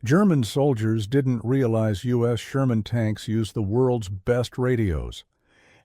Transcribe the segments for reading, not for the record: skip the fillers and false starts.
German soldiers didn't realize U.S. Sherman tanks used the world's best radios,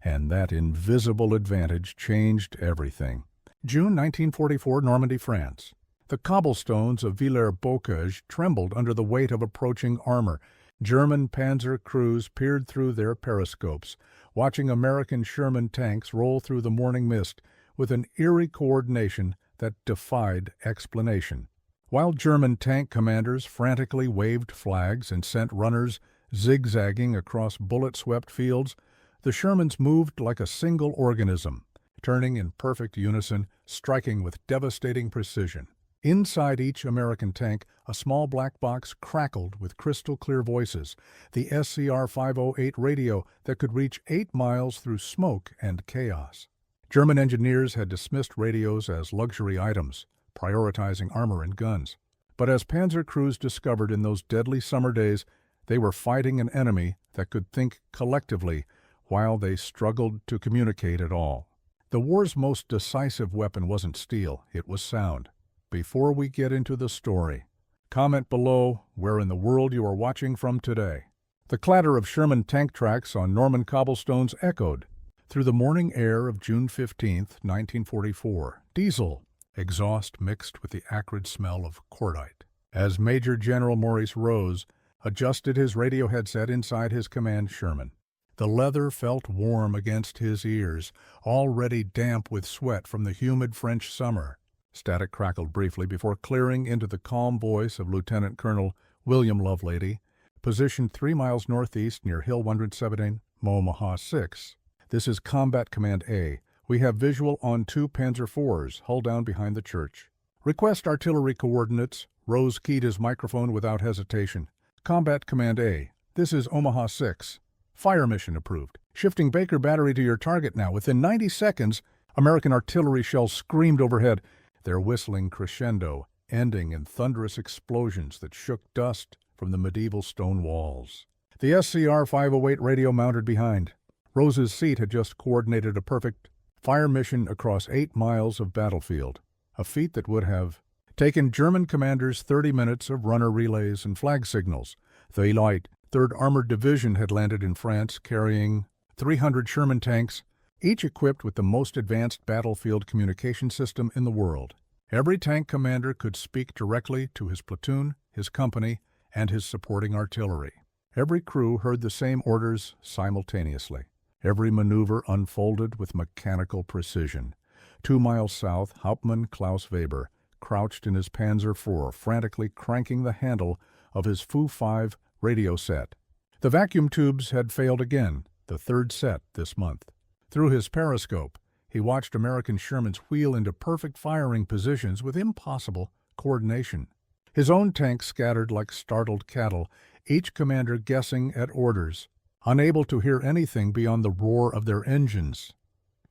and that invisible advantage changed everything. June 1944, Normandy, France. The cobblestones of Villers-Bocage trembled under the weight of approaching armor. German Panzer crews peered through their periscopes, watching American Sherman tanks roll through the morning mist with an eerie coordination that defied explanation. While German tank commanders frantically waved flags and sent runners zigzagging across bullet-swept fields, the Shermans moved like a single organism, turning in perfect unison, striking with devastating precision. Inside each American tank, a small black box crackled with crystal-clear voices, the SCR-508 radio that could reach 8 miles through smoke and chaos. German engineers had dismissed radios as luxury items, prioritizing armor and guns. But as Panzer crews discovered in those deadly summer days, they were fighting an enemy that could think collectively while they struggled to communicate at all. The war's most decisive weapon wasn't steel, it was sound. Before we get into the story, comment below where in the world you are watching from today. The clatter of Sherman tank tracks on Norman cobblestones echoed through the morning air of June 15, 1944. Diesel, exhaust mixed with the acrid smell of cordite. As Major General Maurice Rose adjusted his radio headset inside his command Sherman, the leather felt warm against his ears, already damp with sweat from the humid French summer. Static crackled briefly before clearing into the calm voice of Lieutenant Colonel William Lovelady, positioned 3 miles northeast near Hill 117, Omaha 6. This is Combat Command A. We have visual on 2 Panzer IVs, hull down behind the church. Request artillery coordinates. Rose keyed his microphone without hesitation. Combat Command A. This is Omaha 6. Fire mission approved. Shifting Baker Battery to your target now. Within 90 seconds, American artillery shells screamed overhead, their whistling crescendo ending in thunderous explosions that shook dust from the medieval stone walls. The SCR-508 radio mounted behind. Rose's seat had just coordinated a perfect fire mission across 8 miles of battlefield, a feat that would have taken German commanders 30 minutes of runner relays and flag signals. The Light 3rd Armored Division had landed in France carrying 300 Sherman tanks, each equipped with the most advanced battlefield communication system in the world. Every tank commander could speak directly to his platoon, his company, and his supporting artillery. Every crew heard the same orders simultaneously. Every maneuver unfolded with mechanical precision. 2 miles south, Hauptmann Klaus Weber crouched in his Panzer IV, frantically cranking the handle of his Fu-5 radio set. The vacuum tubes had failed again, the 3rd set this month. Through his periscope, he watched American Shermans wheel into perfect firing positions with impossible coordination. His own tanks scattered like startled cattle, each commander guessing at orders, unable to hear anything beyond the roar of their engines.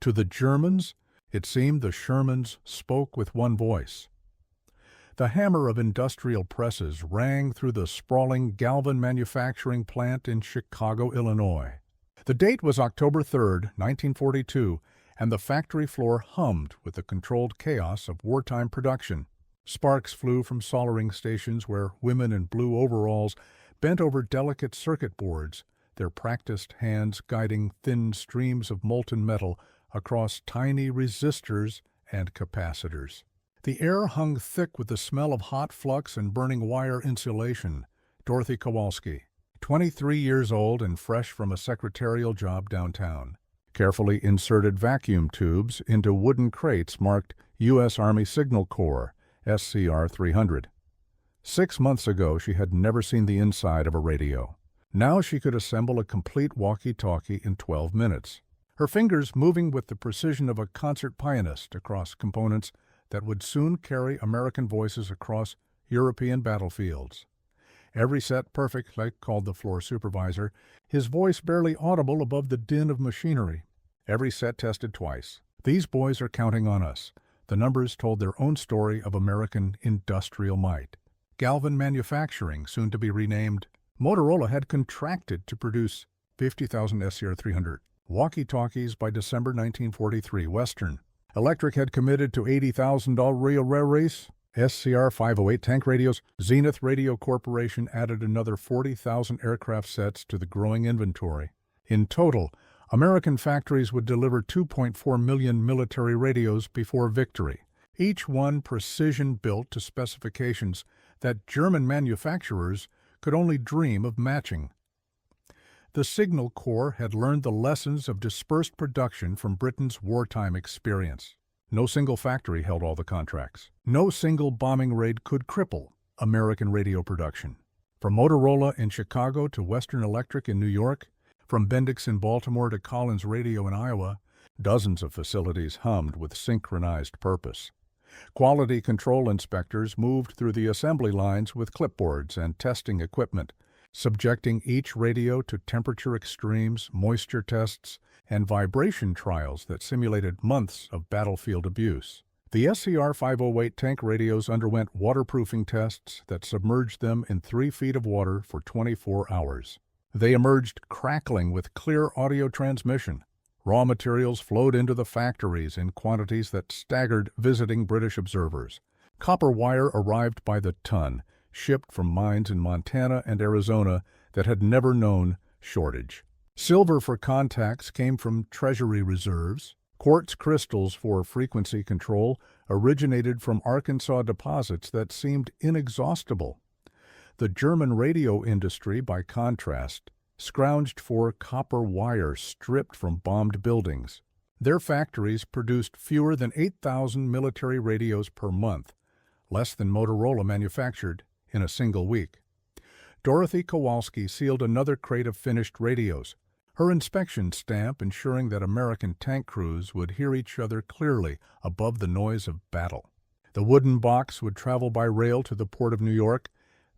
To the Germans, it seemed the Shermans spoke with one voice. The hammer of industrial presses rang through the sprawling Galvin manufacturing plant in Chicago, Illinois. The date was October 3, 1942, and the factory floor hummed with the controlled chaos of wartime production. Sparks flew from soldering stations where women in blue overalls bent over delicate circuit boards, their practiced hands guiding thin streams of molten metal across tiny resistors and capacitors. The air hung thick with the smell of hot flux and burning wire insulation. Dorothy Kowalski, 23 years old and fresh from a secretarial job downtown, carefully inserted vacuum tubes into wooden crates marked U.S. Army Signal Corps, SCR-300. 6 months ago, she had never seen the inside of a radio. Now she could assemble a complete walkie-talkie in 12 minutes, her fingers moving with the precision of a concert pianist across components that would soon carry American voices across European battlefields. Every set perfect, like called the floor supervisor, his voice barely audible above the din of machinery. Every set tested twice. These boys are counting on us. The numbers told their own story of American industrial might. Galvin Manufacturing, soon to be renamed. Motorola had contracted to produce 50,000 SCR-300 walkie-talkies by December 1943. Western Electric had committed to $80,000 rail race. SCR-508 tank radios. Zenith Radio Corporation added another 40,000 aircraft sets to the growing inventory. In total, American factories would deliver 2.4 million military radios before victory, each one precision-built to specifications that German manufacturers could only dream of matching. The Signal Corps had learned the lessons of dispersed production from Britain's wartime experience. No single factory held all the contracts. No single bombing raid could cripple American radio production. From Motorola in Chicago to Western Electric in New York, from Bendix in Baltimore to Collins Radio in Iowa, dozens of facilities hummed with synchronized purpose. Quality control inspectors moved through the assembly lines with clipboards and testing equipment, subjecting each radio to temperature extremes, moisture tests, and vibration trials that simulated months of battlefield abuse. The SCR-508 tank radios underwent waterproofing tests that submerged them in 3 feet of water for 24 hours. They emerged crackling with clear audio transmission. Raw materials flowed into the factories in quantities that staggered visiting British observers. Copper wire arrived by the ton, shipped from mines in Montana and Arizona that had never known shortage. Silver for contacts came from treasury reserves. Quartz crystals for frequency control originated from Arkansas deposits that seemed inexhaustible. The German radio industry, by contrast, scrounged for copper wire stripped from bombed buildings. Their factories produced fewer than 8,000 military radios per month, less than Motorola manufactured in a single week. Dorothy Kowalski sealed another crate of finished radios, her inspection stamp ensuring that American tank crews would hear each other clearly above the noise of battle. The wooden box would travel by rail to the port of New York,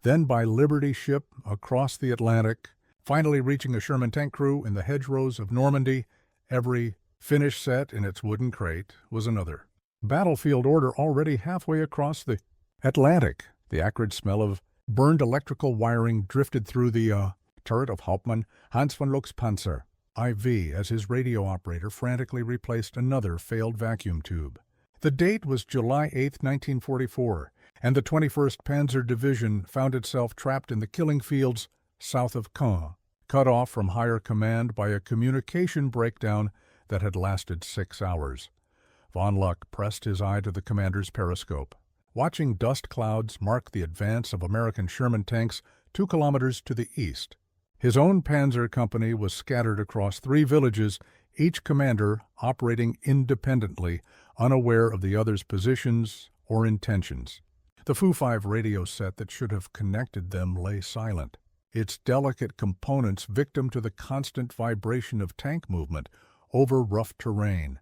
then by Liberty ship across the Atlantic, finally reaching a Sherman tank crew in the hedgerows of Normandy. Every finished set in its wooden crate was another battlefield order already halfway across the Atlantic. The acrid smell of burned electrical wiring drifted through the turret of Hauptmann Hans von Luch's Panzer IV as his radio operator frantically replaced another failed vacuum tube. The date was July 8, 1944, and the 21st Panzer Division found itself trapped in the killing fields south of Caen, cut off from higher command by a communication breakdown that had lasted 6 hours. Von Luch pressed his eye to the commander's periscope, watching dust clouds mark the advance of American Sherman tanks 2 kilometers to the east. His own Panzer company was scattered across 3 villages, each commander operating independently, unaware of the other's positions or intentions. The Fu-5 radio set that should have connected them lay silent, its delicate components victim to the constant vibration of tank movement over rough terrain.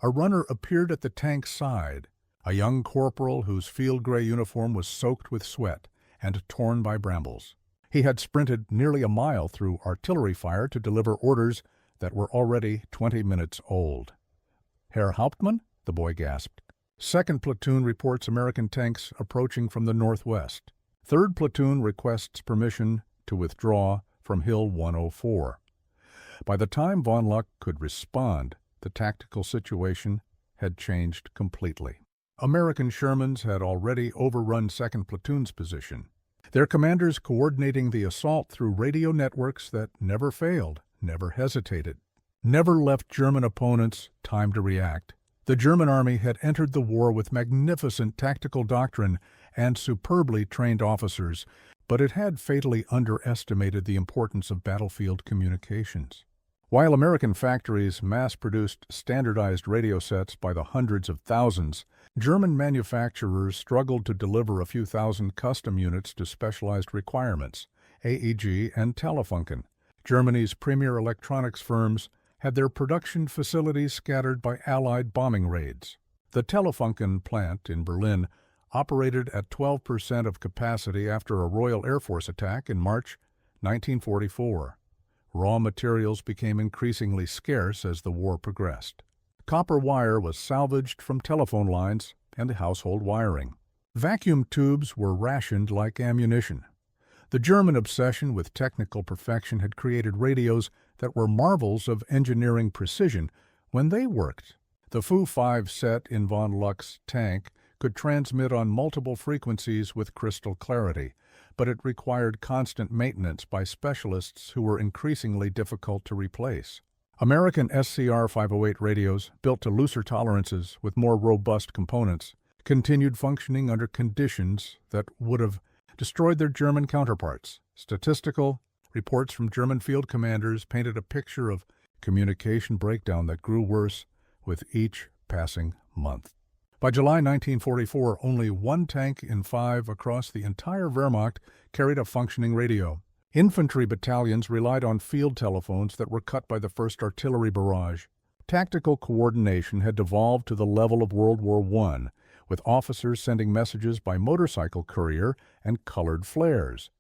A runner appeared at the tank's side, a young corporal whose field gray uniform was soaked with sweat and torn by brambles. He had sprinted nearly a mile through artillery fire to deliver orders that were already 20 minutes old. "Herr Hauptmann?" the boy gasped. "Second platoon reports American tanks approaching from the northwest. Third platoon requests permission to withdraw from Hill 104. By the time von Luch could respond, the tactical situation had changed completely. American Shermans had already overrun 2nd Platoon's position, their commanders coordinating the assault through radio networks that never failed, never hesitated, never left German opponents time to react. The German army had entered the war with magnificent tactical doctrine and superbly trained officers, but it had fatally underestimated the importance of battlefield communications. While American factories mass-produced standardized radio sets by the hundreds of thousands, German manufacturers struggled to deliver a few thousand custom units to specialized requirements. AEG and Telefunken, Germany's premier electronics firms, had their production facilities scattered by Allied bombing raids. The Telefunken plant in Berlin operated at 12% of capacity after a Royal Air Force attack in March 1944. Raw materials became increasingly scarce as the war progressed. Copper wire was salvaged from telephone lines and household wiring. Vacuum tubes were rationed like ammunition. The German obsession with technical perfection had created radios that were marvels of engineering precision when they worked. The Fu-5 set in von Luch's tank could transmit on multiple frequencies with crystal clarity, but it required constant maintenance by specialists who were increasingly difficult to replace. American SCR 508 radios, built to looser tolerances with more robust components, continued functioning under conditions that would have destroyed their German counterparts. Statistical reports from German field commanders painted a picture of communication breakdown that grew worse with each passing month. By July 1944, only 1 tank in 5 across the entire Wehrmacht carried a functioning radio. Infantry battalions relied on field telephones that were cut by the first artillery barrage. Tactical coordination had devolved to the level of World War I, with officers sending messages by motorcycle courier and colored flares.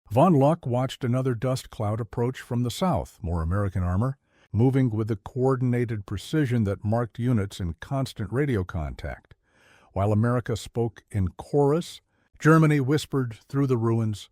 Von Luck watched another dust cloud approach from the south, more American armor, moving with the coordinated precision that marked units in constant radio contact. While America spoke in chorus, Germany whispered through the ruins.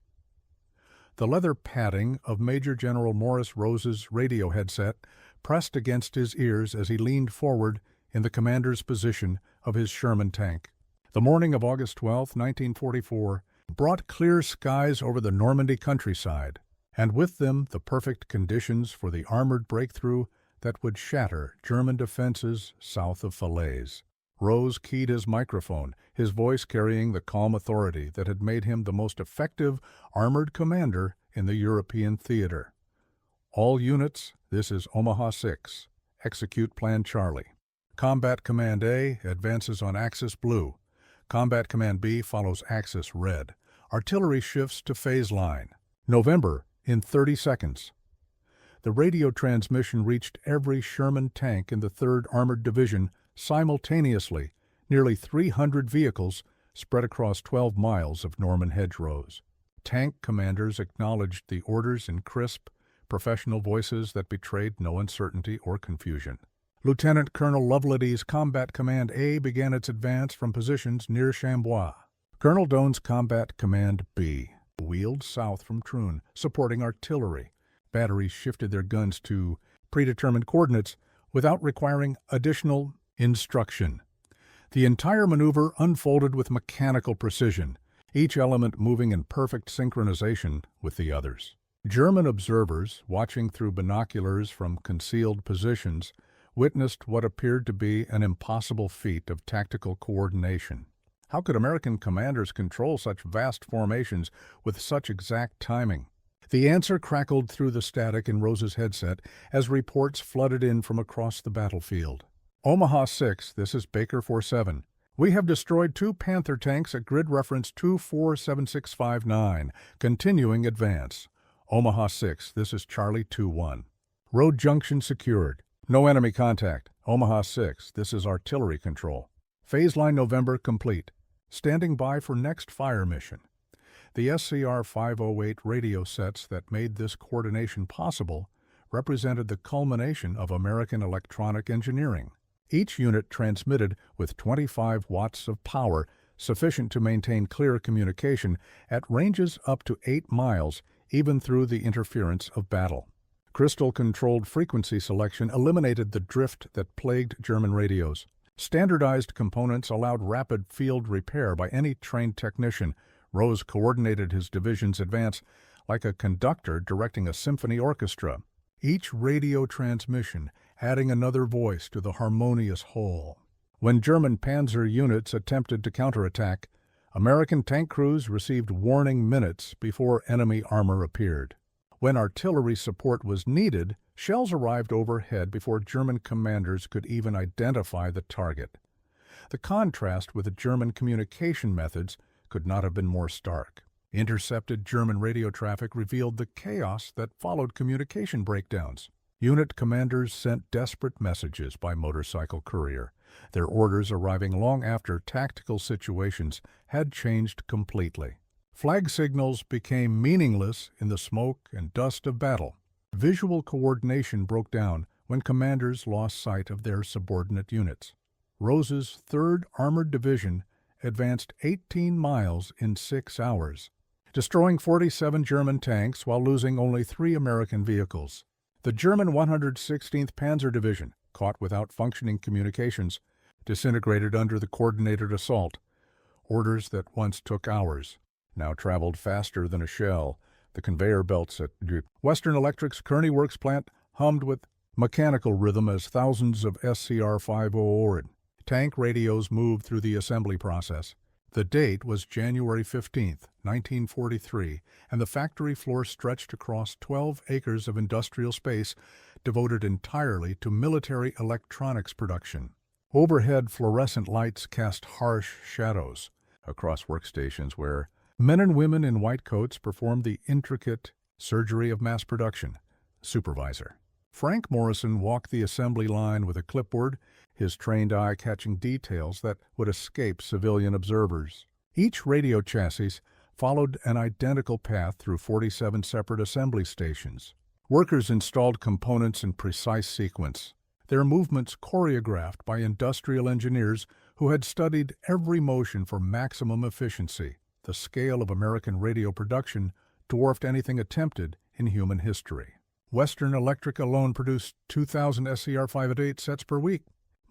The leather padding of Major General Morris Rose's radio headset pressed against his ears as he leaned forward in the commander's position of his Sherman tank. The morning of August 12, 1944, brought clear skies over the Normandy countryside, and with them the perfect conditions for the armored breakthrough that would shatter German defenses south of Falaise. Rose keyed his microphone, his voice carrying the calm authority that had made him the most effective armored commander in the European theater. All units, this is Omaha 6. Execute Plan Charlie. Combat Command A advances on Axis Blue. Combat Command B follows Axis Red. Artillery shifts to phase line. November, in 30 seconds. The radio transmission reached every Sherman tank in the 3rd Armored Division simultaneously, nearly 300 vehicles spread across 12 miles of Norman hedgerows. Tank commanders acknowledged the orders in crisp, professional voices that betrayed no uncertainty or confusion. Lieutenant Colonel Lovelady's Combat Command A began its advance from positions near Chambois. Colonel Doan's Combat Command B wheeled south from Troon, supporting artillery. Batteries shifted their guns to predetermined coordinates without requiring additional instruction. The entire maneuver unfolded with mechanical precision, each element moving in perfect synchronization with the others. German observers, watching through binoculars from concealed positions, witnessed what appeared to be an impossible feat of tactical coordination. How could American commanders control such vast formations with such exact timing? The answer crackled through the static in Rose's headset as reports flooded in from across the battlefield. Omaha 6, this is Baker 47. We have destroyed 2 Panther tanks at grid reference 247659. Continuing advance. Omaha 6, this is Charlie 21. Road junction secured. No enemy contact. Omaha 6, this is artillery control. Phase line November complete. Standing by for next fire mission. The SCR 508 radio sets that made this coordination possible represented the culmination of American electronic engineering. Each unit transmitted with 25 watts of power, sufficient to maintain clear communication at ranges up to 8 miles, even through the interference of battle. Crystal-controlled frequency selection eliminated the drift that plagued German radios. Standardized components allowed rapid field repair by any trained technician. Rose coordinated his division's advance like a conductor directing a symphony orchestra, each radio transmission adding another voice to the harmonious whole. When German Panzer units attempted to counterattack, American tank crews received warning minutes before enemy armor appeared. When artillery support was needed, shells arrived overhead before German commanders could even identify the target. The contrast with the German communication methods could not have been more stark. Intercepted German radio traffic revealed the chaos that followed communication breakdowns. Unit commanders sent desperate messages by motorcycle courier, their orders arriving long after tactical situations had changed completely. Flag signals became meaningless in the smoke and dust of battle. Visual coordination broke down when commanders lost sight of their subordinate units. Rose's 3rd Armored Division advanced 18 miles in 6 hours, destroying 47 German tanks while losing only 3 American vehicles. The German 116th Panzer Division, caught without functioning communications, disintegrated under the coordinated assault. Orders that once took hours now traveled faster than a shell. The conveyor belts at Western Electric's Kearney Works plant hummed with mechanical rhythm as thousands of SCR-500 tank radios moved through the assembly process. The date was January 15, 1943, and the factory floor stretched across 12 acres of industrial space devoted entirely to military electronics production. Overhead fluorescent lights cast harsh shadows across workstations where men and women in white coats performed the intricate surgery of mass production. Supervisor Frank Morrison walked the assembly line with a clipboard, his trained eye catching details that would escape civilian observers. Each radio chassis followed an identical path through 47 separate assembly stations. Workers installed components in precise sequence, their movements choreographed by industrial engineers who had studied every motion for maximum efficiency. The scale of American radio production dwarfed anything attempted in human history. Western Electric alone produced 2,000 SCR-508 sets per week.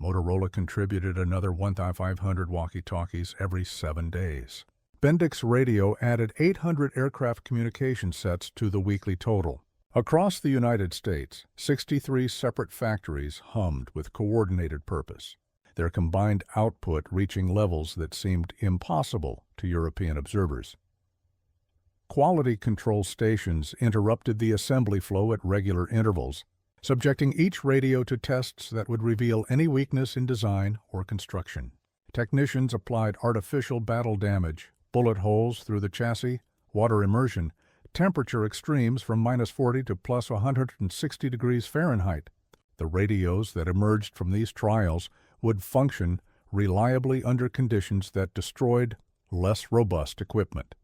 Motorola contributed another 1,500 walkie-talkies every 7 days. Bendix Radio added 800 aircraft communication sets to the weekly total. Across the United States, 63 separate factories hummed with coordinated purpose, their combined output reaching levels that seemed impossible to European observers. Quality control stations interrupted the assembly flow at regular intervals, subjecting each radio to tests that would reveal any weakness in design or construction. Technicians applied artificial battle damage, bullet holes through the chassis, water immersion, temperature extremes from -40 to plus 160 degrees Fahrenheit. The radios that emerged from these trials would function reliably under conditions that destroyed less robust equipment.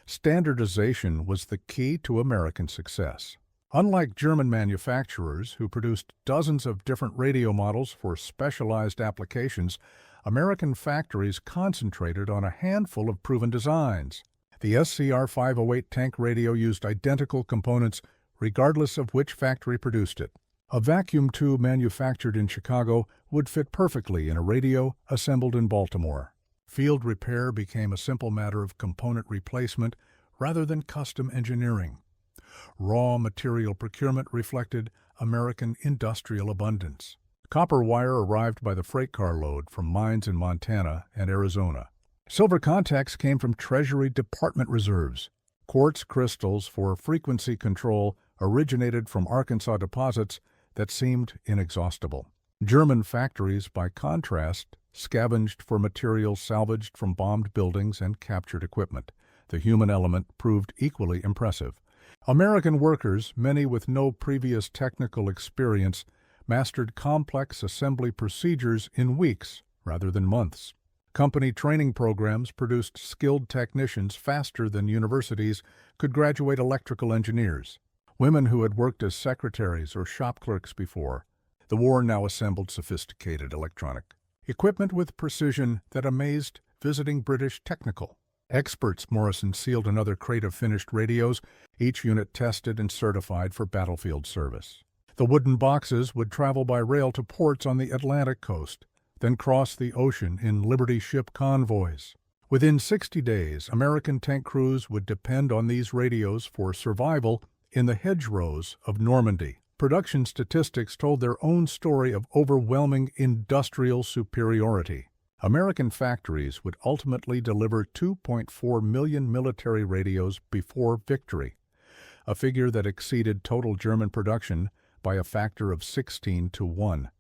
Standardization was the key to American success. Unlike German manufacturers who produced dozens of different radio models for specialized applications, American factories concentrated on a handful of proven designs. The SCR-508 tank radio used identical components regardless of which factory produced it. A vacuum tube manufactured in Chicago would fit perfectly in a radio assembled in Baltimore. Field repair became a simple matter of component replacement rather than custom engineering. Raw material procurement reflected American industrial abundance. Copper wire arrived by the freight car load from mines in Montana and Arizona. Silver contacts came from Treasury Department reserves. Quartz crystals for frequency control originated from Arkansas deposits that seemed inexhaustible. German factories, by contrast, scavenged for materials salvaged from bombed buildings and captured equipment. The human element proved equally impressive. American workers, many with no previous technical experience, mastered complex assembly procedures in weeks rather than months. Company training programs produced skilled technicians faster than universities could graduate electrical engineers. Women who had worked as secretaries or shop clerks before, the war now assembled sophisticated electronic equipment with precision that amazed visiting British technical experts. Morrison sealed another crate of finished radios, each unit tested and certified for battlefield service. The wooden boxes would travel by rail to ports on the Atlantic coast, then cross the ocean in Liberty ship convoys. Within 60 days, American tank crews would depend on these radios for survival in the hedgerows of Normandy. Production statistics told their own story of overwhelming industrial superiority. American factories would ultimately deliver 2.4 million military radios before victory, a figure that exceeded total German production by a factor of 16 to 1.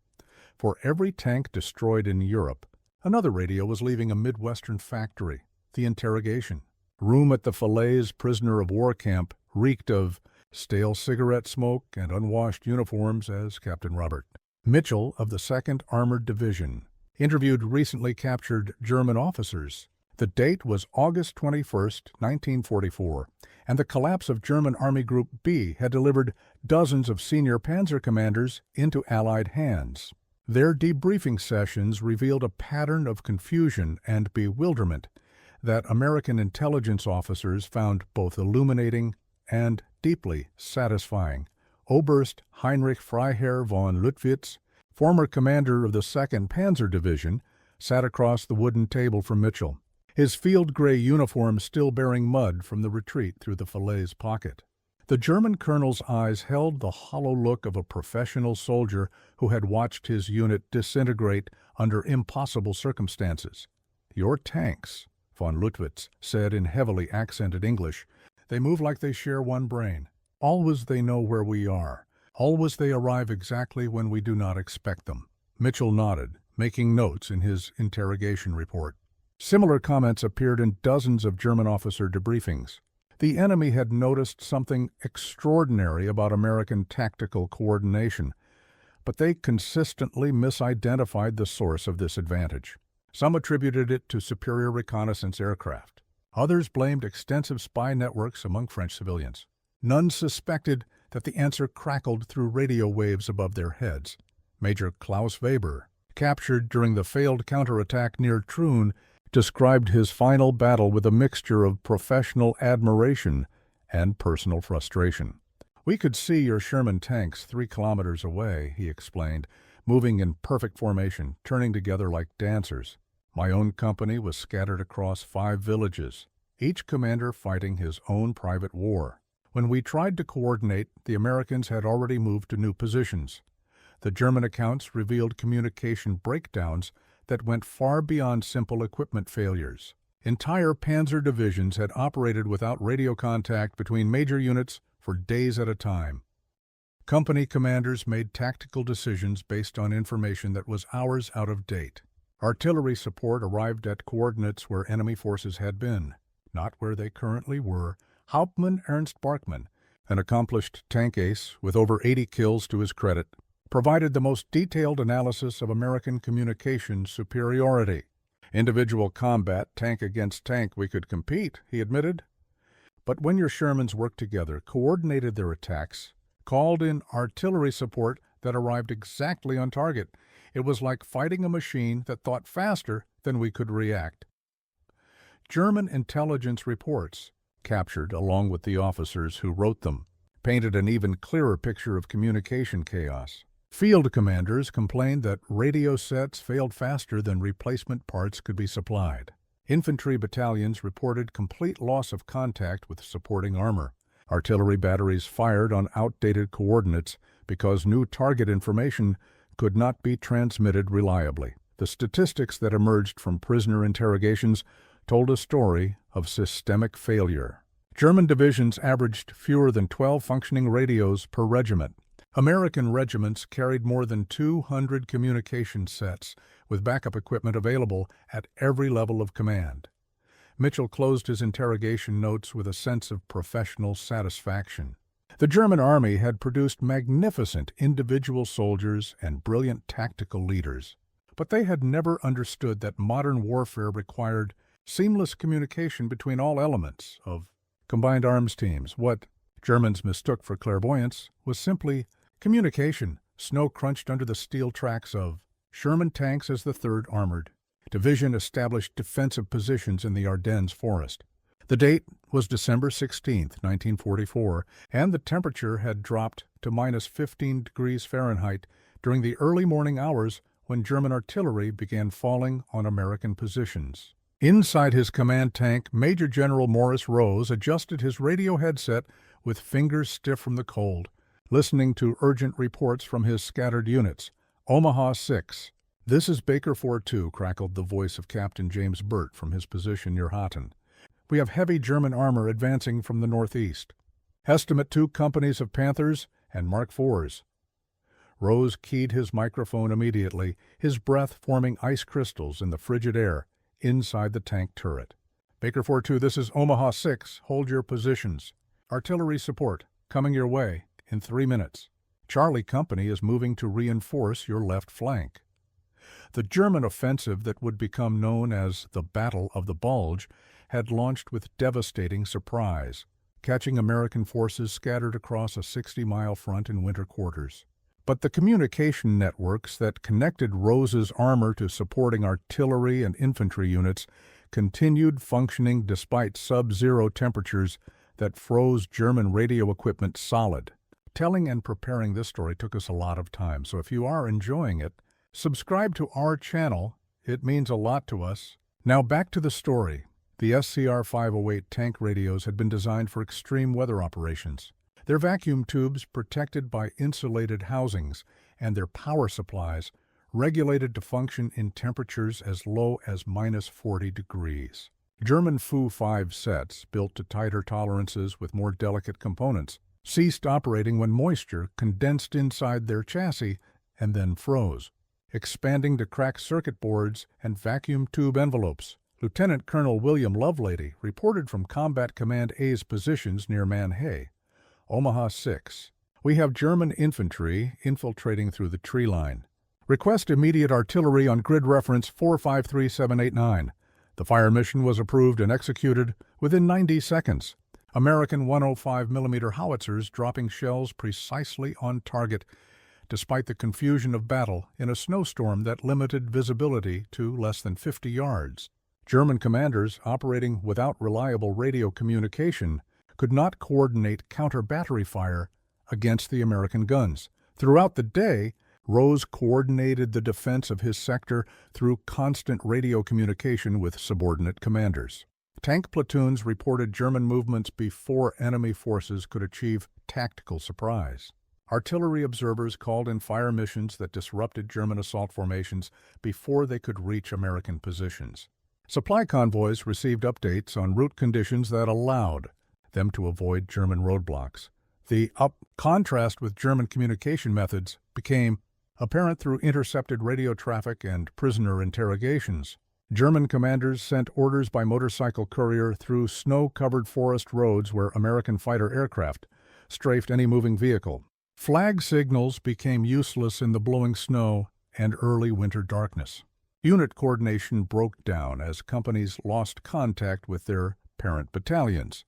For every tank destroyed in Europe, another radio was leaving a Midwestern factory. The interrogation room at the Falaise prisoner of war camp reeked of stale cigarette smoke and unwashed uniforms, as Captain Robert Mitchell of the 2nd Armored Division interviewed recently captured German officers. The date was August 21, 1944, and the collapse of German Army Group B had delivered dozens of senior Panzer commanders into Allied hands. Their debriefing sessions revealed a pattern of confusion and bewilderment that American intelligence officers found both illuminating and deeply satisfying. Oberst Heinrich Freiherr von Luttwitz, former commander of the 2nd Panzer Division, sat across the wooden table from Mitchell, his field-gray uniform still bearing mud from the retreat through the Falaise pocket. The German colonel's eyes held the hollow look of a professional soldier who had watched his unit disintegrate under impossible circumstances. "Your tanks," von Lüttwitz said in heavily accented English, "they move like they share one brain. Always they know where we are. Always they arrive exactly when we do not expect them." Mitchell nodded, making notes in his interrogation report. Similar comments appeared in dozens of German officer debriefings. The enemy had noticed something extraordinary about American tactical coordination, but they consistently misidentified the source of this advantage. Some attributed it to superior reconnaissance aircraft. Others blamed extensive spy networks among French civilians. None suspected that the answer crackled through radio waves above their heads. Major Klaus Weber, captured during the failed counterattack near Troon, described his final battle with a mixture of professional admiration and personal frustration. "We could see your Sherman tanks 3 kilometers away," he explained, moving in perfect formation, turning together like dancers. "My own company was scattered across 5 villages, each commander fighting his own private war. When we tried to coordinate, the Americans had already moved to new positions. The German accounts revealed communication breakdowns that went far beyond simple equipment failures. Entire panzer divisions had operated without radio contact between major units for days at a time. Company commanders made tactical decisions based on information that was hours out of date. Artillery support arrived at coordinates where enemy forces had been, not where they currently were." Hauptmann Ernst Barkmann, an accomplished tank ace with over 80 kills to his credit, provided the most detailed analysis of American communications superiority. "Individual combat, tank against tank, we could compete," he admitted. "But when your Shermans worked together, coordinated their attacks, called in artillery support that arrived exactly on target, it was like fighting a machine that thought faster than we could react." German intelligence reports, captured along with the officers who wrote them, painted an even clearer picture of communication chaos. Field commanders complained that radio sets failed faster than replacement parts could be supplied. Infantry battalions reported complete loss of contact with supporting armor. Artillery batteries fired on outdated coordinates because new target information could not be transmitted reliably. The statistics that emerged from prisoner interrogations told a story of systemic failure. German divisions averaged fewer than 12 functioning radios per regiment. American regiments carried more than 200 communication sets, with backup equipment available at every level of command. Mitchell closed his interrogation notes with a sense of professional satisfaction. The German army had produced magnificent individual soldiers and brilliant tactical leaders, but they had never understood that modern warfare required seamless communication between all elements of combined arms teams. What Germans mistook for clairvoyance was simply communication, snow-crunched under the steel tracks of Sherman tanks as the 3rd Armored Division established defensive positions in the Ardennes forest. The date was December 16, 1944, and the temperature had dropped to minus 15 degrees Fahrenheit during the early morning hours when German artillery began falling on American positions. Inside his command tank, Major General Morris Rose adjusted his radio headset with fingers stiff from the cold, listening to urgent reports from his scattered units. "Omaha 6. "This is Baker 4-2, crackled the voice of Captain James Burt from his position near Houghton. "We have heavy German armor advancing from the northeast. Estimate 2 companies of Panthers and Mark IVs. Rose keyed his microphone immediately, his breath forming ice crystals in the frigid air inside the tank turret. "Baker 4-2, this is Omaha 6. Hold your positions. Artillery support coming your way in 3 minutes. Charlie Company is moving to reinforce your left flank." The German offensive that would become known as the Battle of the Bulge had launched with devastating surprise, catching American forces scattered across a 60-mile front in winter quarters. But the communication networks that connected Rose's armor to supporting artillery and infantry units continued functioning despite sub-zero temperatures that froze German radio equipment solid. Telling and preparing this story took us a lot of time, so if you are enjoying it, subscribe to our channel. It means a lot to us. Now back to the story. The SCR-508 tank radios had been designed for extreme weather operations. Their vacuum tubes, protected by insulated housings, and their power supplies, regulated to function in temperatures as low as -40 degrees. German Fu-5 sets, built to tighter tolerances with more delicate components, ceased operating when moisture condensed inside their chassis and then froze, expanding to crack circuit boards and vacuum tube envelopes. Lieutenant Colonel William Lovelady reported from Combat Command A's positions near Manhay, Omaha 6. We have German infantry infiltrating through the tree line. Request immediate artillery on grid reference 453789. The fire mission was approved and executed within 90 seconds. American 105mm howitzers dropping shells precisely on target, despite the confusion of battle in a snowstorm that limited visibility to less than 50 yards. German commanders operating without reliable radio communication could not coordinate counter-battery fire against the American guns. Throughout the day, Rose coordinated the defense of his sector through constant radio communication with subordinate commanders. Tank platoons reported German movements before enemy forces could achieve tactical surprise. Artillery observers called in fire missions that disrupted German assault formations before they could reach American positions. Supply convoys received updates on route conditions that allowed them to avoid German roadblocks. The contrast with German communication methods became apparent through intercepted radio traffic and prisoner interrogations. German commanders sent orders by motorcycle courier through snow-covered forest roads where American fighter aircraft strafed any moving vehicle. Flag signals became useless in the blowing snow and early winter darkness. Unit coordination broke down as companies lost contact with their parent battalions.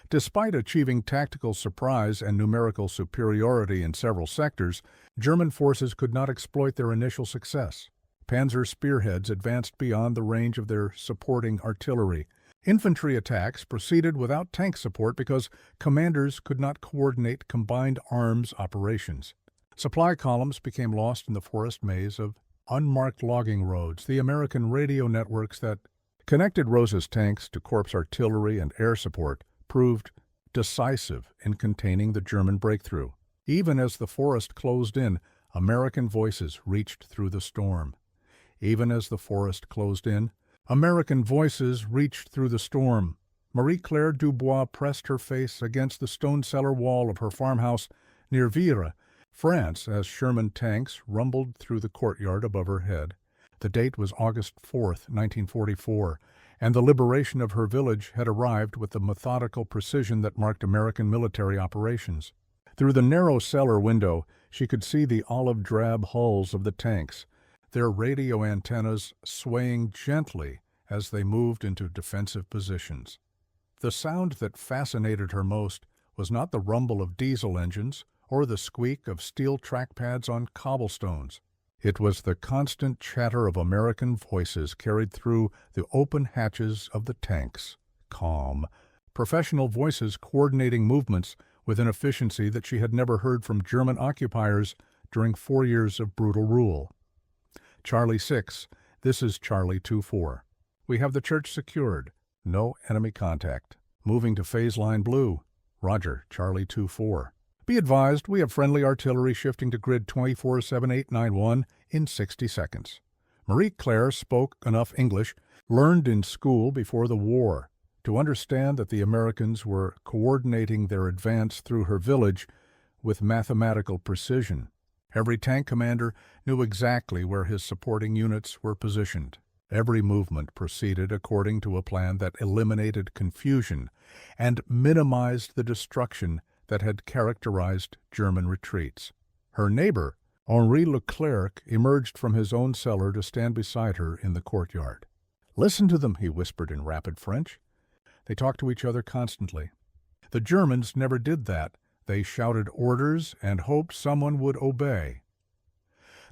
Despite achieving tactical surprise and numerical superiority in several sectors, German forces could not exploit their initial success. Panzer spearheads advanced beyond the range of their supporting artillery. Infantry attacks proceeded without tank support because commanders could not coordinate combined arms operations. Supply columns became lost in the forest maze of unmarked logging roads. The American radio networks that connected Rose's tanks to Corps artillery and air support proved decisive in containing the German breakthrough. Even as the forest closed in, American voices reached through the storm. Even as the forest closed in, American voices reached through the storm. Marie-Claire Dubois pressed her face against the stone cellar wall of her farmhouse near Villers, France, as Sherman tanks rumbled through the courtyard above her head. The date was August 4, 1944, and the liberation of her village had arrived with the methodical precision that marked American military operations. Through the narrow cellar window, she could see the olive-drab hulls of the tanks, their radio antennas swaying gently as they moved into defensive positions. The sound that fascinated her most was not the rumble of diesel engines or the squeak of steel trackpads on cobblestones. It was the constant chatter of American voices carried through the open hatches of the tanks. Calm, professional voices coordinating movements with an efficiency that she had never heard from German occupiers during 4 years of brutal rule. Charlie 6, this is Charlie 2-4. We have the church secured. No enemy contact. Moving to phase line blue. Roger, Charlie 2-4. Be advised, we have friendly artillery shifting to grid 247891 in 60 seconds. Marie-Claire spoke enough English, learned in school before the war, to understand that the Americans were coordinating their advance through her village with mathematical precision. Every tank commander knew exactly where his supporting units were positioned. Every movement proceeded according to a plan that eliminated confusion and minimized the destruction that had characterized German retreats. Her neighbor, Henri Leclerc, emerged from his own cellar to stand beside her in the courtyard. "Listen to them," he whispered in rapid French. They talked to each other constantly. The Germans never did that. They shouted orders and hoped someone would obey.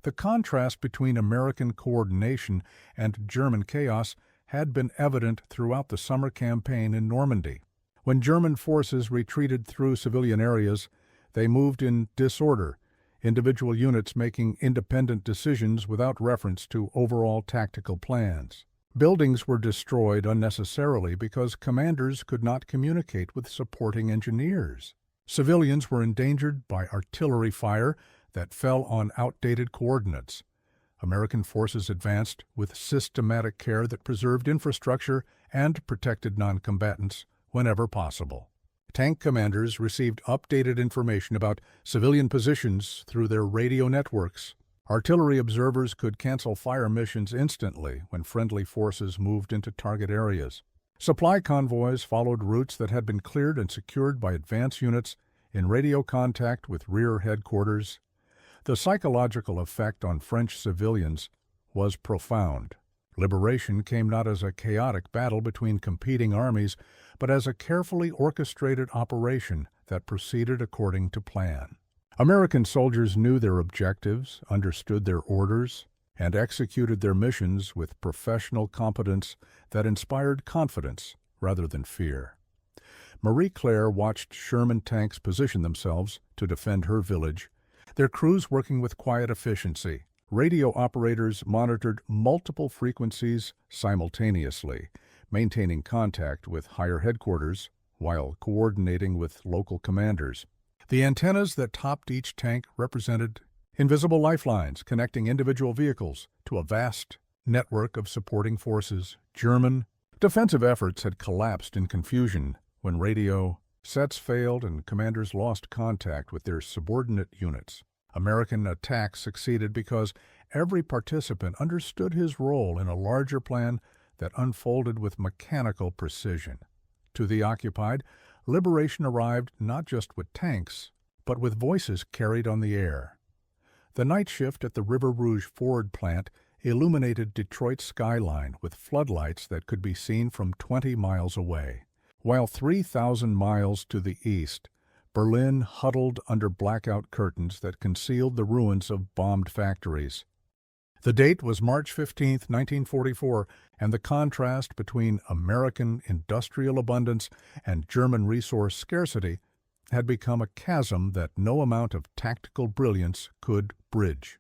The contrast between American coordination and German chaos had been evident throughout the summer campaign in Normandy. When German forces retreated through civilian areas, They moved in disorder, individual units making independent decisions without reference to overall tactical plans. Buildings were destroyed unnecessarily because commanders could not communicate with supporting engineers. Civilians were endangered by artillery fire that fell on outdated coordinates. American forces advanced with systematic care that preserved infrastructure and protected non-combatants whenever possible. Tank commanders received updated information about civilian positions through their radio networks. Artillery observers could cancel fire missions instantly when friendly forces moved into target areas. Supply convoys followed routes that had been cleared and secured by advance units in radio contact with rear headquarters. The psychological effect on French civilians was profound. Liberation came not as a chaotic battle between competing armies, but as a carefully orchestrated operation that proceeded according to plan. American soldiers knew their objectives, understood their orders, and executed their missions with professional competence that inspired confidence rather than fear. Marie Claire watched Sherman tanks position themselves to defend her village, their crews working with quiet efficiency. Radio operators monitored multiple frequencies simultaneously, maintaining contact with higher headquarters while coordinating with local commanders. The antennas that topped each tank represented invisible lifelines connecting individual vehicles to a vast network of supporting forces. German defensive efforts had collapsed in confusion when radio sets failed and commanders lost contact with their subordinate units. American attack succeeded because every participant understood his role in a larger plan that unfolded with mechanical precision. To the occupied, liberation arrived not just with tanks, but with voices carried on the air. The night shift at the River Rouge Ford plant illuminated Detroit's skyline with floodlights that could be seen from 20 miles away. While 3,000 miles to the east, Berlin huddled under blackout curtains that concealed the ruins of bombed factories. The date was March 15, 1944, and the contrast between American industrial abundance and German resource scarcity had become a chasm that no amount of tactical brilliance could bridge.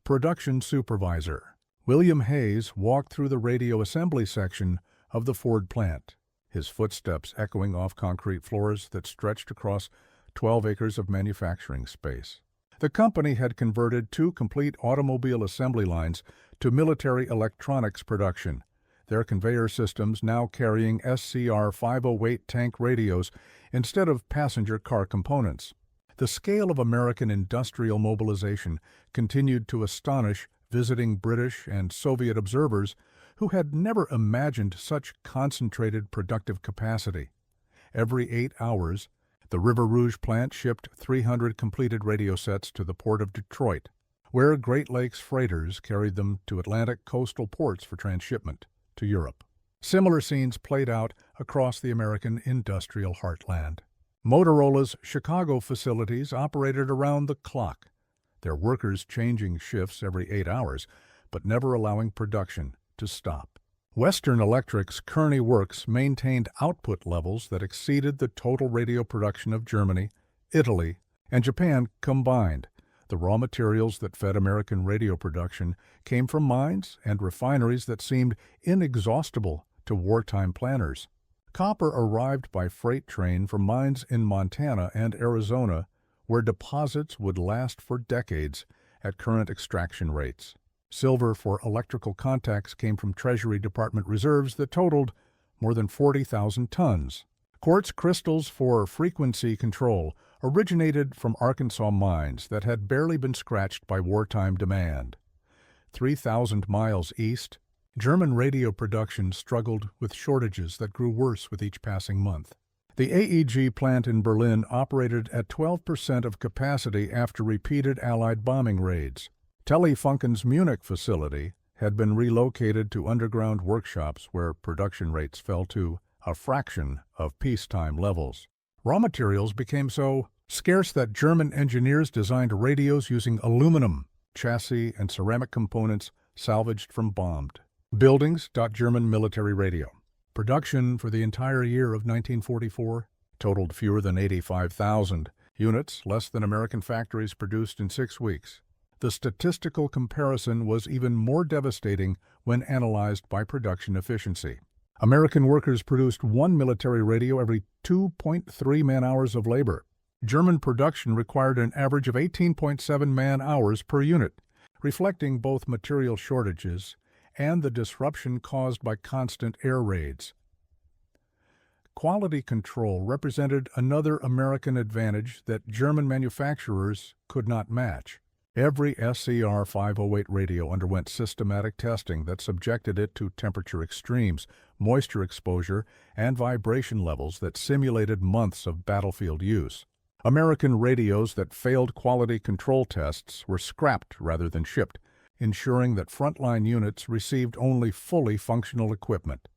Production Supervisor William Hayes walked through the radio assembly section of the Ford plant, his footsteps echoing off concrete floors that stretched across 12 acres of manufacturing space. The company had converted 2 complete automobile assembly lines to military electronics production, their conveyor systems now carrying SCR 508 tank radios instead of passenger car components. The scale of American industrial mobilization continued to astonish visiting British and Soviet observers who had never imagined such concentrated productive capacity. Every 8 hours, the River Rouge plant shipped 300 completed radio sets to the port of Detroit, where Great Lakes freighters carried them to Atlantic coastal ports for transshipment to Europe. Similar scenes played out across the American industrial heartland. Motorola's Chicago facilities operated around the clock, their workers changing shifts every 8 hours, but never allowing production to stop. Western Electric's Kearney Works maintained output levels that exceeded the total radio production of Germany, Italy, and Japan combined. The raw materials that fed American radio production came from mines and refineries that seemed inexhaustible to wartime planners. Copper arrived by freight train from mines in Montana and Arizona, where deposits would last for decades at current extraction rates. Silver for electrical contacts came from Treasury Department reserves that totaled more than 40,000 tons. Quartz crystals for frequency control originated from Arkansas mines that had barely been scratched by wartime demand. 3,000 miles east, German radio production struggled with shortages that grew worse with each passing month. The AEG plant in Berlin operated at 12% of capacity after repeated Allied bombing raids. Telefunken's Munich facility had been relocated to underground workshops where production rates fell to a fraction of peacetime levels. Raw materials became so scarce that German engineers designed radios using aluminum, chassis, and ceramic components salvaged from bombed buildings. German military radio. Production for the entire year of 1944 totaled fewer than 85,000, Units less than American factories produced in 6 weeks. The statistical comparison was even more devastating when analyzed by production efficiency. American workers produced 1 military radio every 2.3 man-hours of labor. German production required an average of 18.7 man-hours per unit, reflecting both material shortages and the disruption caused by constant air raids. Quality control represented another American advantage that German manufacturers could not match. Every SCR 508 radio underwent systematic testing that subjected it to temperature extremes, moisture exposure, and vibration levels that simulated months of battlefield use. American radios that failed quality control tests were scrapped rather than shipped, ensuring that frontline units received only fully functional equipment.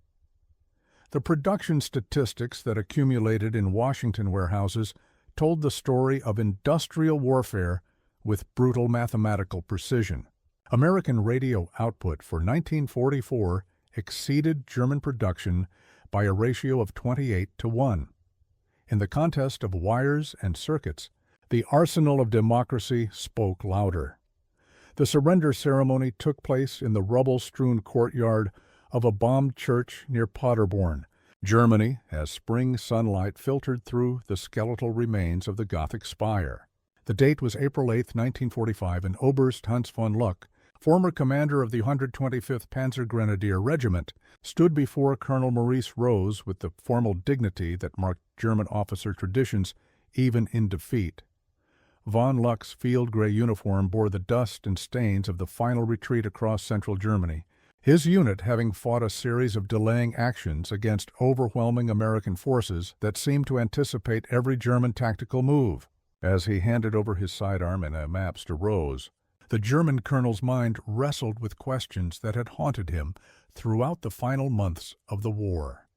The production statistics that accumulated in Washington warehouses told the story of industrial warfare with brutal mathematical precision. American radio output for 1944 exceeded German production by a ratio of 28-1. In the contest of wires and circuits, the arsenal of democracy spoke louder. The surrender ceremony took place in the rubble-strewn courtyard of a bombed church near Paderborn, Germany, as spring sunlight filtered through the skeletal remains of the Gothic spire. The date was April 8, 1945, and Oberst Hans von Luck, former commander of the 125th Panzer Grenadier Regiment, stood before Colonel Maurice Rose with the formal dignity that marked German officer traditions even in defeat. Von Luck's field gray uniform bore the dust and stains of the final retreat across central Germany, his unit having fought a series of delaying actions against overwhelming American forces that seemed to anticipate every German tactical move. As he handed over his sidearm and maps to Rose, the German colonel's mind wrestled with questions that had haunted him throughout the final months of the war.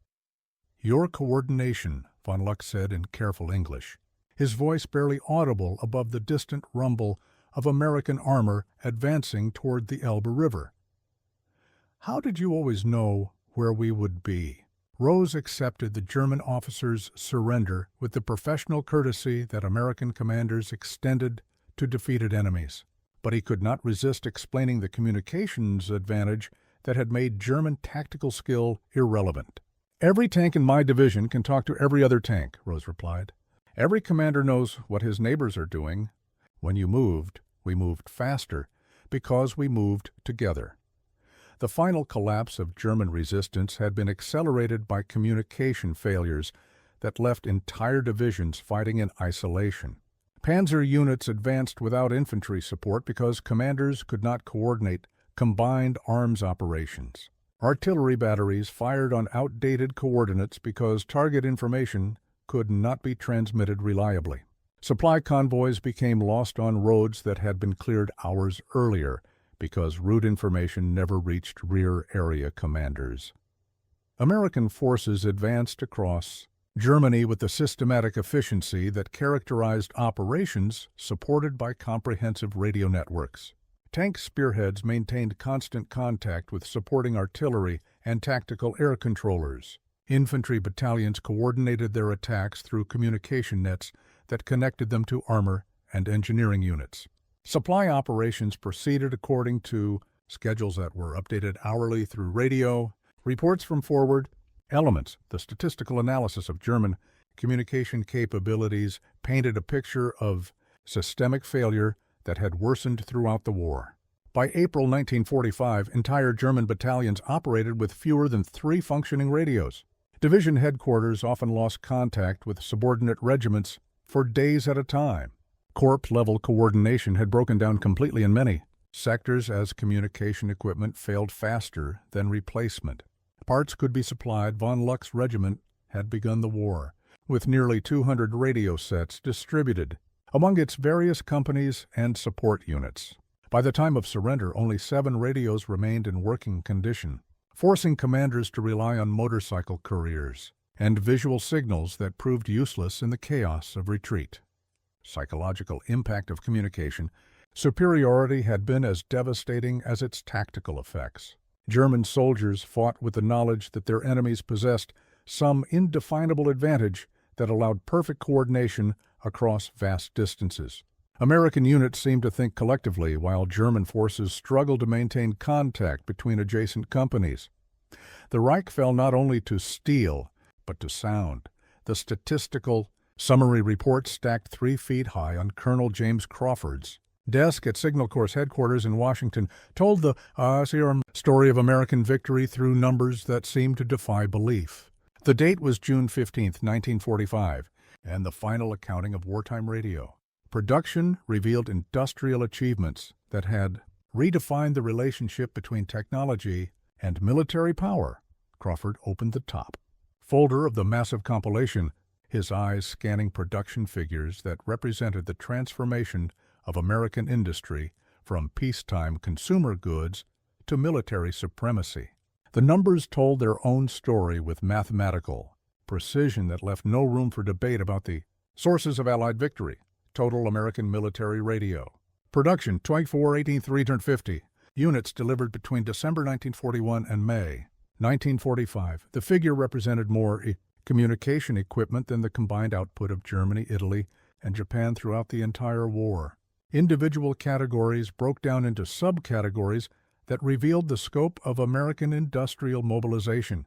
"Your coordination," von Luck said in careful English, his voice barely audible above the distant rumble of American armor advancing toward the Elbe River. "How did you always know where we would be?" Rose accepted the German officer's surrender with the professional courtesy that American commanders extended to defeated enemies. But he could not resist explaining the communications advantage that had made German tactical skill irrelevant. "Every tank in my division can talk to every other tank," Rose replied. "Every commander knows what his neighbors are doing. When you moved, we moved faster because we moved together." The final collapse of German resistance had been accelerated by communication failures that left entire divisions fighting in isolation. Panzer units advanced without infantry support because commanders could not coordinate combined arms operations. Artillery batteries fired on outdated coordinates because target information could not be transmitted reliably. Supply convoys became lost on roads that had been cleared hours earlier because route information never reached rear area commanders. American forces advanced across Germany with the systematic efficiency that characterized operations supported by comprehensive radio networks. Tank spearheads maintained constant contact with supporting artillery and tactical air controllers. Infantry battalions coordinated their attacks through communication nets that connected them to armor and engineering units. Supply operations proceeded according to schedules that were updated hourly through radio. Reports from forward elements, the statistical analysis of German communication capabilities, painted a picture of systemic failure that had worsened throughout the war. By April 1945, entire German battalions operated with fewer than 3 functioning radios. Division headquarters often lost contact with subordinate regiments for days at a time. Corps-level coordination had broken down completely in many sectors as communication equipment failed faster than replacement. Parts could be supplied. Von Luck's regiment had begun the war, with nearly 200 radio sets distributed among its various companies and support units. By the time of surrender, only 7 radios remained in working condition, forcing commanders to rely on motorcycle couriers and visual signals that proved useless in the chaos of retreat. Psychological impact of communication, superiority had been as devastating as its tactical effects. German soldiers fought with the knowledge that their enemies possessed some indefinable advantage that allowed perfect coordination across vast distances. American units seemed to think collectively, while German forces struggled to maintain contact between adjacent companies. The Reich fell not only to steel, but to sound. The statistical summary report stacked 3 feet high on Colonel James Crawford's desk at Signal Corps headquarters in Washington told the story of American victory through numbers that seemed to defy belief. The date was June 15, 1945, and the final accounting of wartime radio production revealed industrial achievements that had redefined the relationship between technology and military power. Crawford opened the top folder of the massive compilation, his eyes scanning production figures that represented the transformation of American industry from peacetime consumer goods to military supremacy. The numbers told their own story with mathematical precision that left no room for debate about the sources of Allied victory. Total American military radio production 24,350 units delivered between December 1941 and May 1945. The figure represented more communication equipment than the combined output of Germany, Italy, and Japan throughout the entire war. Individual categories broke down into subcategories that revealed the scope of American industrial mobilization.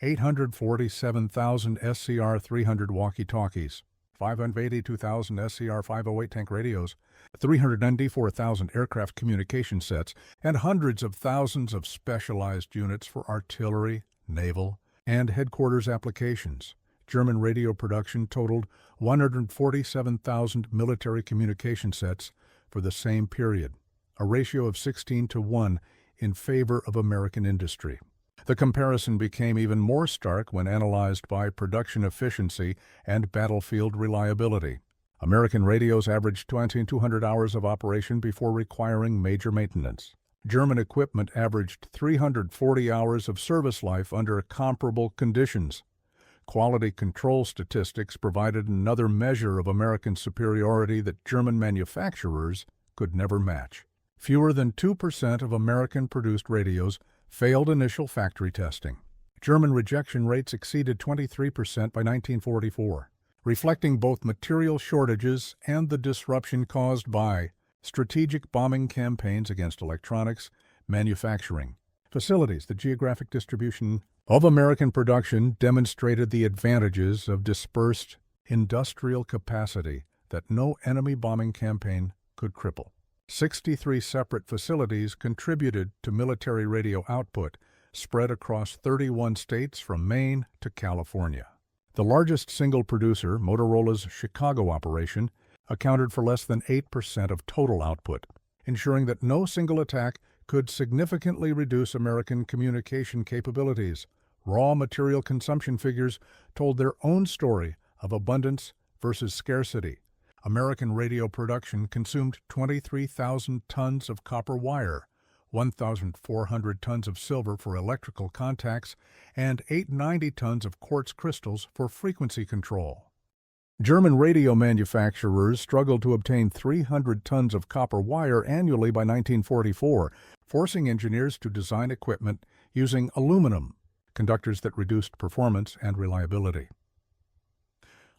847,000 SCR-300 walkie-talkies, 582,000 SCR-508 tank radios, 394,000 aircraft communication sets, and hundreds of thousands of specialized units for artillery, naval, and headquarters applications. German radio production totaled 147,000 military communication sets for the same period, a ratio of 16-1 in favor of American industry. The comparison became even more stark when analyzed by production efficiency and battlefield reliability. American radios averaged 2,200 hours of operation before requiring major maintenance. German equipment averaged 340 hours of service life under comparable conditions. Quality control statistics provided another measure of American superiority that German manufacturers could never match. Fewer than 2% of American-produced radios failed initial factory testing. German rejection rates exceeded 23% by 1944, reflecting both material shortages and the disruption caused by strategic bombing campaigns against electronics manufacturing facilities. The geographic distribution of American production demonstrated the advantages of dispersed industrial capacity that no enemy bombing campaign could cripple. 63 separate facilities contributed to military radio output, spread across 31 states from Maine to California. The largest single producer, Motorola's Chicago operation, accounted for less than 8% of total output, ensuring that no single attack could significantly reduce American communication capabilities. Raw material consumption figures told their own story of abundance versus scarcity. American radio production consumed 23,000 tons of copper wire, 1,400 tons of silver for electrical contacts, and 890 tons of quartz crystals for frequency control. German radio manufacturers struggled to obtain 300 tons of copper wire annually by 1944, forcing engineers to design equipment using aluminum conductors that reduced performance and reliability.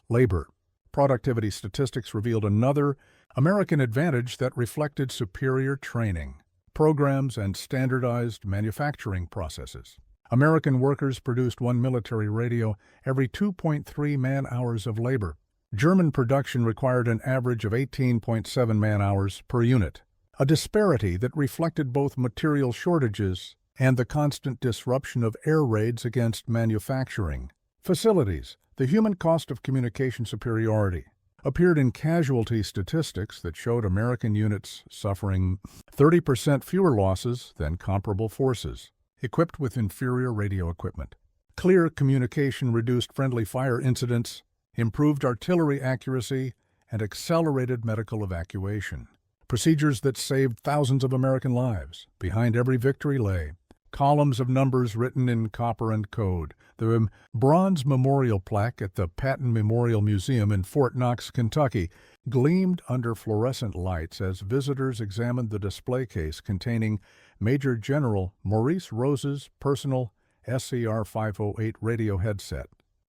Labor. Productivity statistics revealed another American advantage that reflected superior training, programs, and standardized manufacturing processes. American workers produced one military radio every 2.3 man-hours of labor. German production required an average of 18.7 man-hours per unit, a disparity that reflected both material shortages and the constant disruption of air raids against manufacturing facilities. The human cost of communication superiority appeared in casualty statistics that showed American units suffering 30% fewer losses than comparable forces, equipped with inferior radio equipment. Clear communication reduced friendly fire incidents, improved artillery accuracy, and accelerated medical evacuation. Procedures that saved thousands of American lives. Behind every victory lay columns of numbers written in copper and code. The bronze memorial plaque at the Patton Memorial Museum in Fort Knox, Kentucky, gleamed under fluorescent lights as visitors examined the display case containing Major General Maurice Rose's personal SCR-508 radio headset.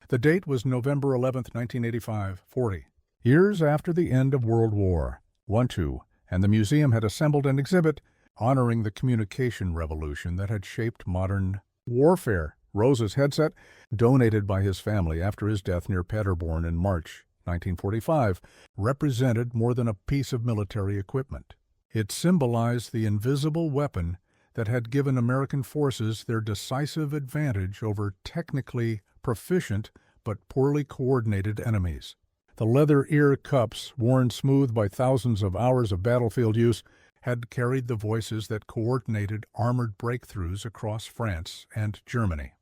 The date was November 11, 1985, 40 Years after the end of World War I, and the museum had assembled an exhibit honoring the communication revolution that had shaped modern warfare. Rose's headset, donated by his family after his death near Paderborn in March 1945, represented more than a piece of military equipment. It symbolized the invisible weapon that had given American forces their decisive advantage over technically proficient but poorly coordinated enemies. The leather ear cups, worn smooth by thousands of hours of battlefield use, had carried the voices that coordinated armored breakthroughs across France and Germany.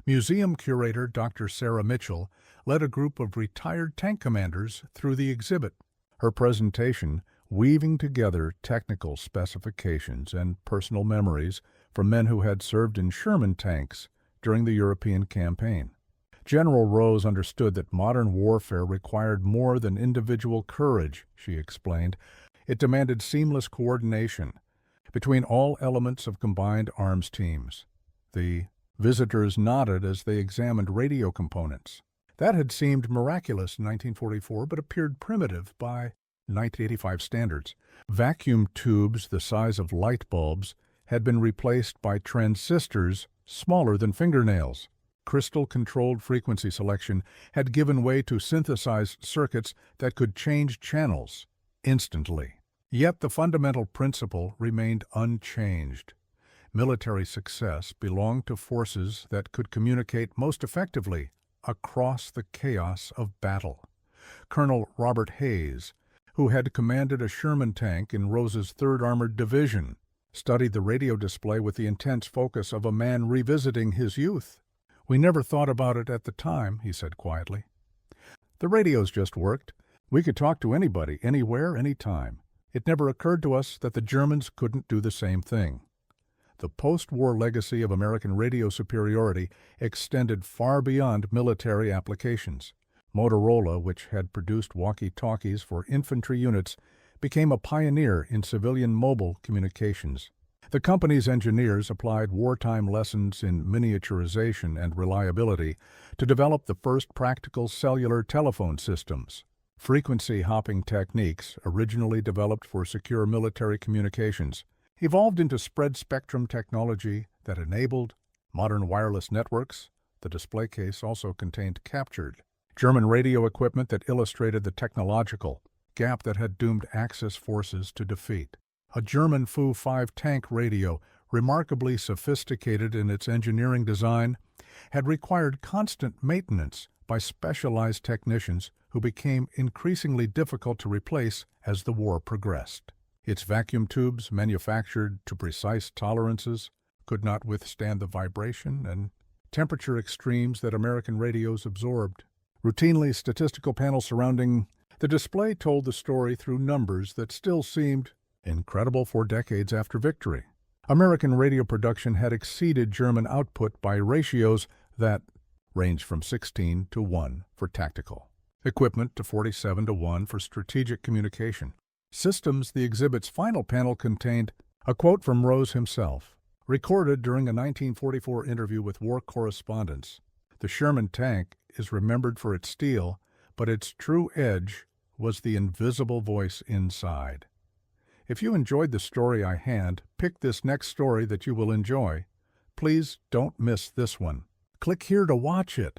Museum curator Dr. Sarah Mitchell led a group of retired tank commanders through the exhibit, her presentation weaving together technical specifications and personal memories from men who had served in Sherman tanks during the European campaign. General Rose understood that modern warfare required more than individual courage, she explained. It demanded seamless coordination between all elements of combined arms teams. The visitors nodded as they examined radio components. That had seemed miraculous in 1944, but appeared primitive by 1985 standards. Vacuum tubes the size of light bulbs had been replaced by transistors smaller than fingernails. Crystal-controlled frequency selection had given way to synthesized circuits that could change channels instantly. Yet the fundamental principle remained unchanged. Military success belonged to forces that could communicate most effectively across the chaos of battle. Colonel Robert Hayes, who had commanded a Sherman tank in Rose's 3rd Armored Division, studied the radio display with the intense focus of a man revisiting his youth. "We never thought about it at the time," he said quietly. "The radios just worked. We could talk to anybody, anywhere, anytime. It never occurred to us that the Germans couldn't do the same thing." The post-war legacy of American radio superiority extended far beyond military applications. Motorola, which had produced walkie-talkies for infantry units, became a pioneer in civilian mobile communications. The company's engineers applied wartime lessons in miniaturization and reliability to develop the first practical cellular telephone systems. Frequency hopping techniques, originally developed for secure military communications, evolved into spread-spectrum technology that enabled modern wireless networks. The display case also contained captured German radio equipment that illustrated the technological gap that had doomed Axis forces to defeat. A German Fu-5 tank radio, remarkably sophisticated in its engineering design, had required constant maintenance by specialized technicians who became increasingly difficult to replace as the war progressed. Its vacuum tubes, manufactured to precise tolerances, could not withstand the vibration and temperature extremes that American radios absorbed. Routinely, statistical panels surrounding the display told the story through numbers that still seemed incredible for decades after victory. American radio production had exceeded German output by ratios that ranged from 16 to 1 for tactical equipment to 47 to 1 for strategic communication systems. The exhibit's final panel contained a quote from Rose himself, recorded during a 1944 interview with war correspondents. "The Sherman tank is remembered for its steel, but its true edge was the invisible voice inside." If you enjoyed the story I pick this next story that you will enjoy. Please don't miss this one. Click here to watch it.